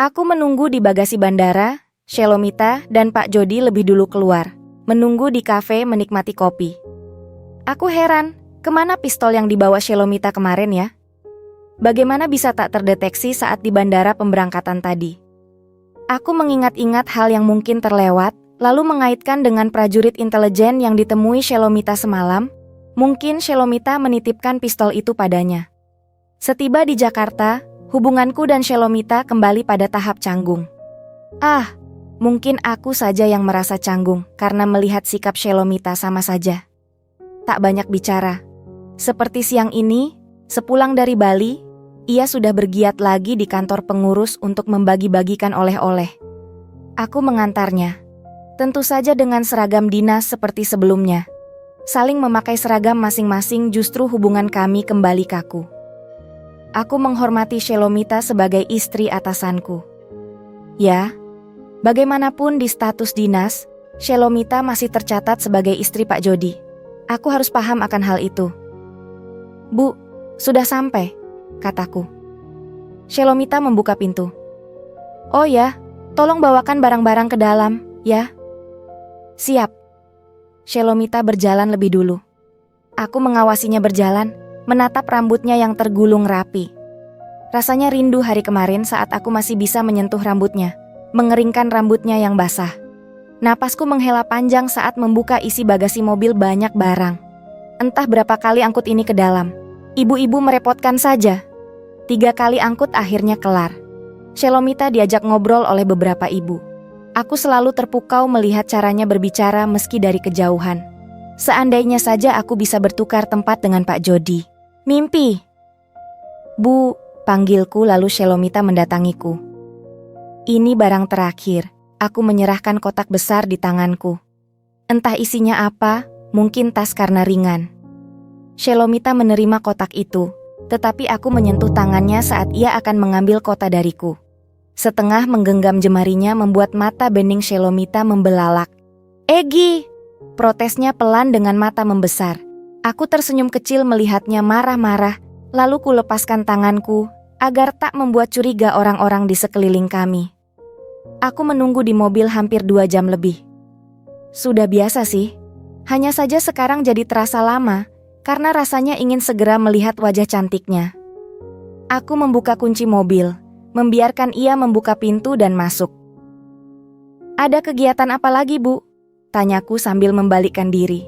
Aku menunggu di bagasi bandara. Shelomita dan Pak Jody lebih dulu keluar, menunggu di kafe menikmati kopi. Aku heran, kemana pistol yang dibawa Shelomita kemarin ya? Bagaimana bisa tak terdeteksi saat di bandara pemberangkatan tadi? Aku mengingat-ingat hal yang mungkin terlewat, lalu mengaitkan dengan prajurit intelijen yang ditemui Shelomita semalam. Mungkin Shelomita menitipkan pistol itu padanya. Setiba di Jakarta, hubunganku dan Shelomita kembali pada tahap canggung. Mungkin aku saja yang merasa canggung karena melihat sikap Shelomita sama saja. Tak banyak bicara. Seperti siang ini, sepulang dari Bali, ia sudah bergiat lagi di kantor pengurus untuk membagi-bagikan oleh-oleh. Aku mengantarnya. Tentu saja dengan seragam dinas seperti sebelumnya. Saling memakai seragam masing-masing justru hubungan kami kembali kaku. Aku menghormati Shelomita sebagai istri atasanku. Ya, bagaimanapun di status dinas, Shelomita masih tercatat sebagai istri Pak Jody. Aku harus paham akan hal itu. Bu, sudah sampai, kataku. Shelomita membuka pintu. Oh ya, tolong bawakan barang-barang ke dalam, ya. Siap. Shelomita berjalan lebih dulu. Aku mengawasinya berjalan, menatap rambutnya yang tergulung rapi. Rasanya rindu hari kemarin saat aku masih bisa menyentuh rambutnya, mengeringkan rambutnya yang basah. Napasku menghela panjang saat membuka isi bagasi mobil banyak barang. Entah berapa kali angkut ini ke dalam. Ibu-ibu merepotkan saja. 3 kali angkut akhirnya kelar. Shelomita diajak ngobrol oleh beberapa ibu. Aku selalu terpukau melihat caranya berbicara meski dari kejauhan. Seandainya saja aku bisa bertukar tempat dengan Pak Jody. Mimpi. Bu, panggilku lalu Shelomita mendatangiku. Ini barang terakhir. Aku menyerahkan kotak besar di tanganku. Entah isinya apa, mungkin tas karena ringan. Shelomita menerima kotak itu, tetapi aku menyentuh tangannya saat ia akan mengambil kota dariku. Setengah menggenggam jemarinya membuat mata bening Shelomita membelalak. Egi! Protesnya pelan dengan mata membesar. Aku tersenyum kecil melihatnya marah-marah, lalu kulepaskan tanganku agar tak membuat curiga orang-orang di sekeliling kami. Aku menunggu di mobil hampir 2 jam lebih. Sudah biasa sih, hanya saja sekarang jadi terasa lama karena rasanya ingin segera melihat wajah cantiknya. Aku membuka kunci mobil, membiarkan ia membuka pintu dan masuk. Ada kegiatan apa lagi, Bu? Tanyaku sambil membalikkan diri.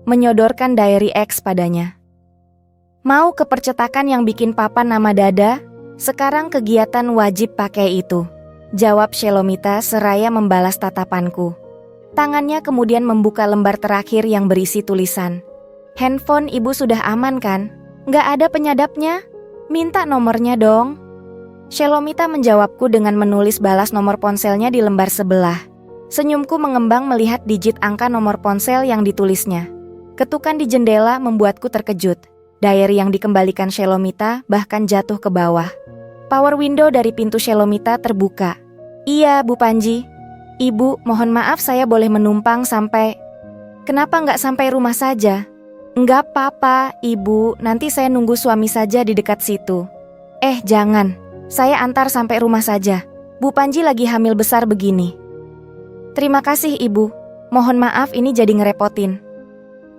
Menyodorkan diary X padanya. Mau ke percetakan yang bikin papa nama dada? Sekarang kegiatan wajib pakai itu. Jawab Shelomita seraya membalas tatapanku. Tangannya kemudian membuka lembar terakhir yang berisi tulisan. Handphone ibu sudah aman kan? Nggak ada penyadapnya? Minta nomornya dong. Shelomita menjawabku dengan menulis balas nomor ponselnya di lembar sebelah. Senyumku mengembang melihat digit angka nomor ponsel yang ditulisnya. Ketukan di jendela membuatku terkejut. Diary yang dikembalikan Shelomita bahkan jatuh ke bawah. Power window dari pintu Shelomita terbuka. Iya, Bu Panji. Ibu, mohon maaf saya boleh menumpang sampai... Kenapa nggak sampai rumah saja? Enggak apa-apa, Ibu. Nanti saya nunggu suami saja di dekat situ. Jangan. Saya antar sampai rumah saja. Bu Panji lagi hamil besar begini. Terima kasih, Ibu. Mohon maaf ini jadi ngerepotin.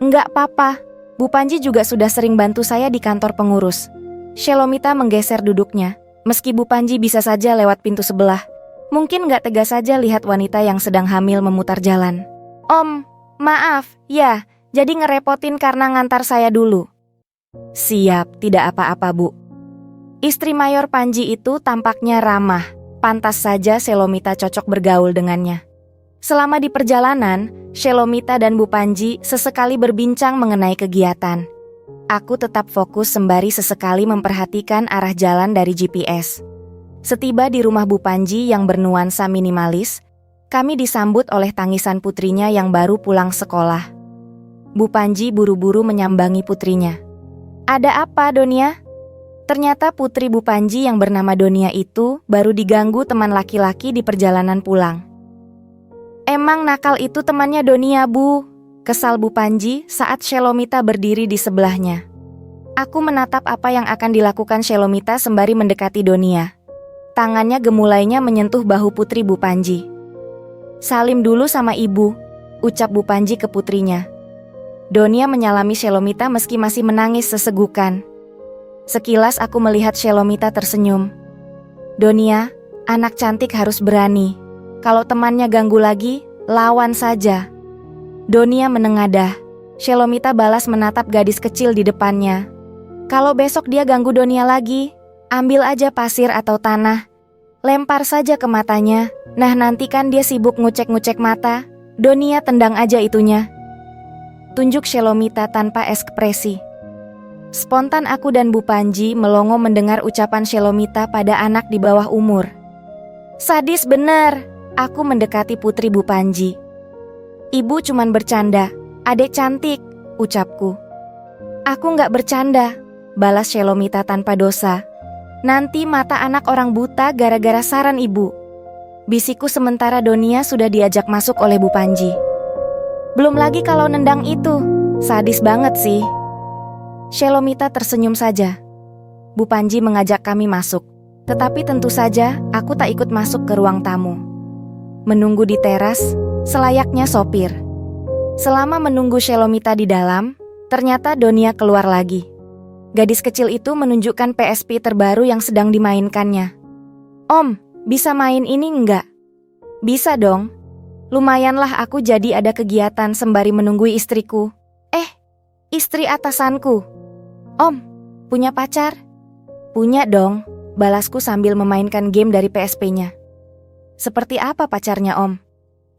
Enggak apa-apa. Bu Panji juga sudah sering bantu saya di kantor pengurus. Shelomita menggeser duduknya. Meski Bu Panji bisa saja lewat pintu sebelah, mungkin gak tega saja lihat wanita yang sedang hamil memutar jalan. Om, maaf, ya, jadi ngerepotin karena ngantar saya dulu. Siap, tidak apa-apa Bu. Istri Mayor Panji itu tampaknya ramah, pantas saja Shelomita cocok bergaul dengannya. Selama di perjalanan, Shelomita dan Bu Panji sesekali berbincang mengenai kegiatan. Aku tetap fokus sembari sesekali memperhatikan arah jalan dari GPS. Setiba di rumah Bu Panji yang bernuansa minimalis, kami disambut oleh tangisan putrinya yang baru pulang sekolah. Bu Panji buru-buru menyambangi putrinya. Ada apa, Donia? Ternyata putri Bu Panji yang bernama Donia itu baru diganggu teman laki-laki di perjalanan pulang. Emang nakal itu temannya Donia, Bu. Kesal Bu Panji saat Shelomita berdiri di sebelahnya. Aku menatap apa yang akan dilakukan Shelomita sembari mendekati Donia. Tangannya gemulainya menyentuh bahu putri Bu Panji. "Salim dulu sama ibu," ucap Bu Panji ke putrinya. Donia menyalami Shelomita meski masih menangis sesegukan. Sekilas aku melihat Shelomita tersenyum. "Donia, anak cantik harus berani. Kalau temannya ganggu lagi, lawan saja." Donia menengadah. Shelomita balas menatap gadis kecil di depannya. "Kalau besok dia ganggu Donia lagi, ambil aja pasir atau tanah. Lempar saja ke matanya. Nah nanti kan dia sibuk ngucek-ngucek mata. Donia tendang aja itunya." Tunjuk Shelomita tanpa ekspresi. Spontan aku dan Bu Panji melongo mendengar ucapan Shelomita pada anak di bawah umur. "Sadis bener." Aku mendekati putri Bu Panji. "Ibu cuman bercanda, adek cantik," ucapku. "Aku nggak bercanda," balas Shelomita tanpa dosa. "Nanti mata anak orang buta gara-gara saran ibu." Bisikku sementara Donia sudah diajak masuk oleh Bu Panji. "Belum lagi kalau nendang itu, sadis banget sih." Shelomita tersenyum saja. Bu Panji mengajak kami masuk, tetapi tentu saja aku tak ikut masuk ke ruang tamu. Menunggu di teras, selayaknya sopir. Selama menunggu Shelomita di dalam, ternyata Donia keluar lagi. Gadis kecil itu menunjukkan PSP terbaru yang sedang dimainkannya. "Om, bisa main ini enggak?" "Bisa dong. Lumayanlah aku jadi ada kegiatan sembari menunggu istriku." Istri atasanku." "Om, punya pacar?" "Punya dong," balasku sambil memainkan game dari PSP-nya. "Seperti apa pacarnya Om?"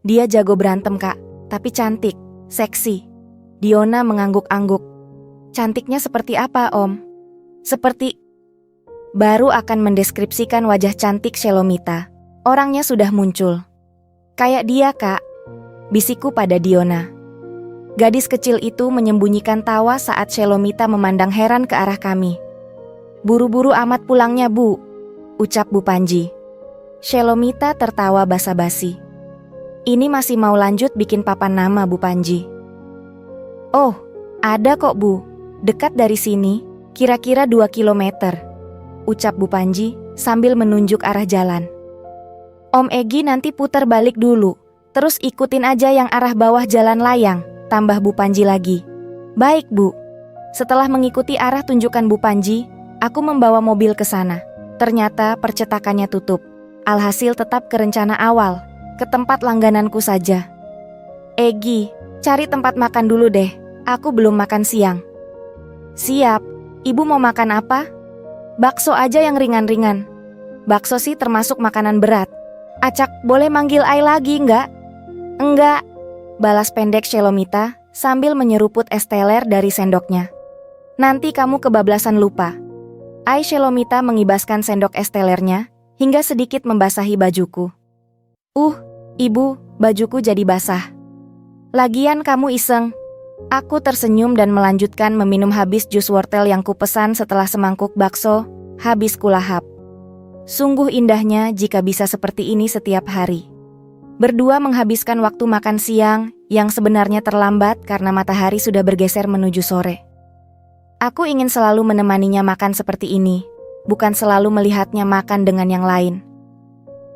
"Dia jago berantem Kak, tapi cantik, seksi." Diona mengangguk-angguk. "Cantiknya seperti apa Om?" "Seperti..." Baru akan mendeskripsikan wajah cantik Shelomita, orangnya sudah muncul. "Kayak dia Kak," bisikku pada Diona. Gadis kecil itu menyembunyikan tawa saat Shelomita memandang heran ke arah kami. "Buru-buru amat pulangnya Bu," ucap Bu Panji. Shelomita tertawa basa-basi. "Ini masih mau lanjut bikin papan nama Bu Panji." "Oh, ada kok Bu, dekat dari sini, kira-kira 2 kilometer," ucap Bu Panji sambil menunjuk arah jalan. "Om Egi nanti putar balik dulu, terus ikutin aja yang arah bawah jalan layang," tambah Bu Panji lagi. "Baik Bu." Setelah mengikuti arah tunjukan Bu Panji, aku membawa mobil ke sana. Ternyata percetakannya tutup. Alhasil tetap ke rencana awal, ke tempat langgananku saja. "Egi, cari tempat makan dulu deh, aku belum makan siang." "Siap, ibu mau makan apa?" "Bakso aja yang ringan-ringan." "Bakso sih termasuk makanan berat." "Acak, boleh manggil Ai lagi nggak?" "Enggak," balas pendek Shelomita sambil menyeruput es teler dari sendoknya. "Nanti kamu kebablasan lupa." Ai Shelomita mengibaskan sendok es telernya hingga sedikit membasahi bajuku. Ibu, bajuku jadi basah." "Lagian kamu iseng." Aku tersenyum dan melanjutkan meminum habis jus wortel yang kupesan setelah semangkuk bakso habis kulahap. Sungguh indahnya jika bisa seperti ini setiap hari. Berdua menghabiskan waktu makan siang yang sebenarnya terlambat karena matahari sudah bergeser menuju sore. Aku ingin selalu menemaninya makan seperti ini, bukan selalu melihatnya makan dengan yang lain.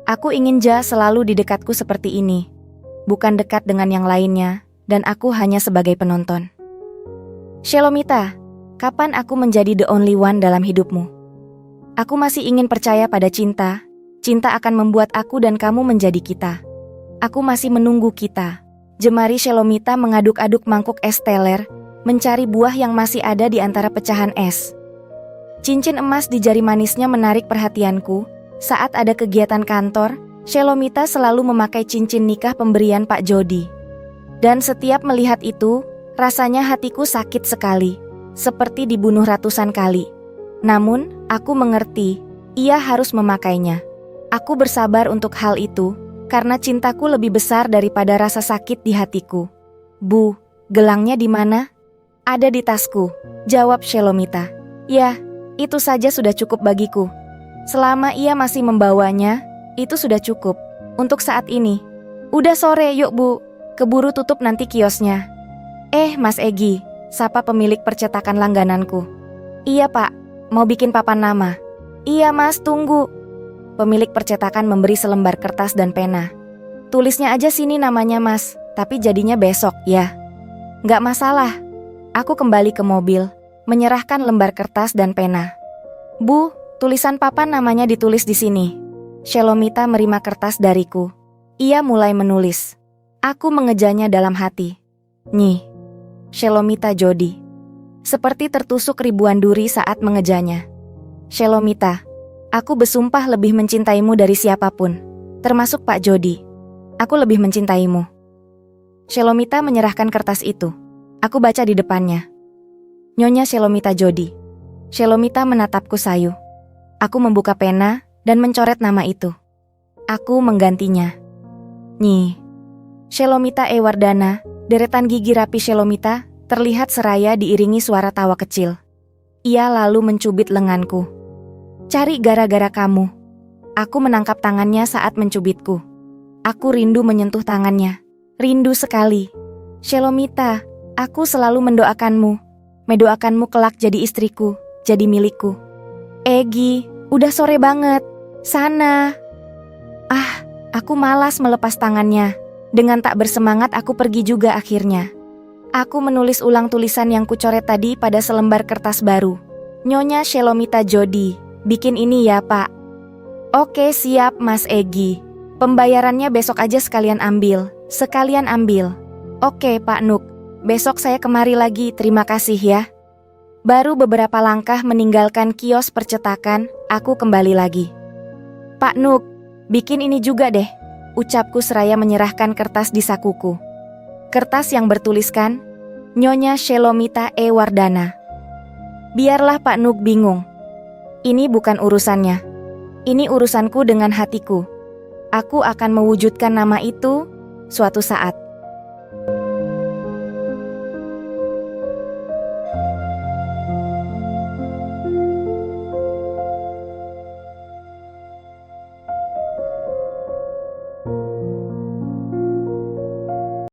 Aku ingin Ja selalu di dekatku seperti ini, bukan dekat dengan yang lainnya, dan aku hanya sebagai penonton. "Shelomita, kapan aku menjadi the only one dalam hidupmu? Aku masih ingin percaya pada cinta. Cinta akan membuat aku dan kamu menjadi kita. Aku masih menunggu kita." Jemari Shelomita mengaduk-aduk mangkuk es teler, mencari buah yang masih ada di antara pecahan es. Cincin emas di jari manisnya menarik perhatianku. Saat ada kegiatan kantor, Shelomita selalu memakai cincin nikah pemberian Pak Jody. Dan setiap melihat itu, rasanya hatiku sakit sekali, seperti dibunuh ratusan kali. Namun, aku mengerti, ia harus memakainya. Aku bersabar untuk hal itu, karena cintaku lebih besar daripada rasa sakit di hatiku. "Bu, gelangnya di mana?" "Ada di tasku," jawab Shelomita. "Ya, itu saja sudah cukup bagiku. Selama ia masih membawanya, itu sudah cukup. Untuk saat ini." "Udah sore, yuk Bu. Keburu tutup nanti kiosnya." Mas Egi," sapa pemilik percetakan langgananku. "Iya Pak, mau bikin papan nama." "Iya Mas, tunggu." pemilik percetakan memberi selembar kertas dan pena. Tulisnya aja sini namanya mas, tapi jadinya besok ya. Nggak masalah. Aku kembali ke mobil, menyerahkan lembar kertas dan pena. Bu, tulisan papa namanya ditulis di sini. Shelomita menerima kertas dariku. Ia mulai menulis. Aku mengejanya dalam hati. Nyi. Shelomita Jody. Seperti tertusuk ribuan duri saat mengejanya. Shelomita, aku bersumpah lebih mencintaimu dari siapapun, termasuk Pak Jody. Aku lebih mencintaimu. Shelomita menyerahkan kertas itu. Aku baca di depannya. Nyonya Shelomita Jody. Shelomita menatapku sayu. Aku membuka pena dan mencoret nama itu. Aku menggantinya. Nyi. Shelomita Wardana, deretan gigi rapi Shelomita, terlihat seraya diiringi suara tawa kecil. Ia lalu mencubit lenganku. Cari gara-gara kamu. Aku menangkap tangannya saat mencubitku. Aku rindu menyentuh tangannya. Rindu sekali. Shelomita, aku selalu mendoakanmu. Mendoakanmu kelak jadi istriku, jadi milikku. Egi, udah sore banget. Sana. Aku malas melepas tangannya. Dengan tak bersemangat aku pergi juga akhirnya. Aku menulis ulang tulisan yang kucoret tadi pada selembar kertas baru. Nyonya Shelomita Jody, bikin ini ya pak. Oke siap Mas Egi. Pembayarannya besok aja sekalian ambil. Oke Pak Nuk, besok saya kemari lagi, terima kasih ya. Baru beberapa langkah meninggalkan kios percetakan, aku kembali lagi. Pak Nuk, bikin ini juga deh, ucapku seraya menyerahkan kertas di sakuku. Kertas yang bertuliskan, Nyonya Shelomita Wardana. Biarlah Pak Nuk bingung. Ini bukan urusannya. Ini urusanku dengan hatiku. Aku akan mewujudkan nama itu suatu saat.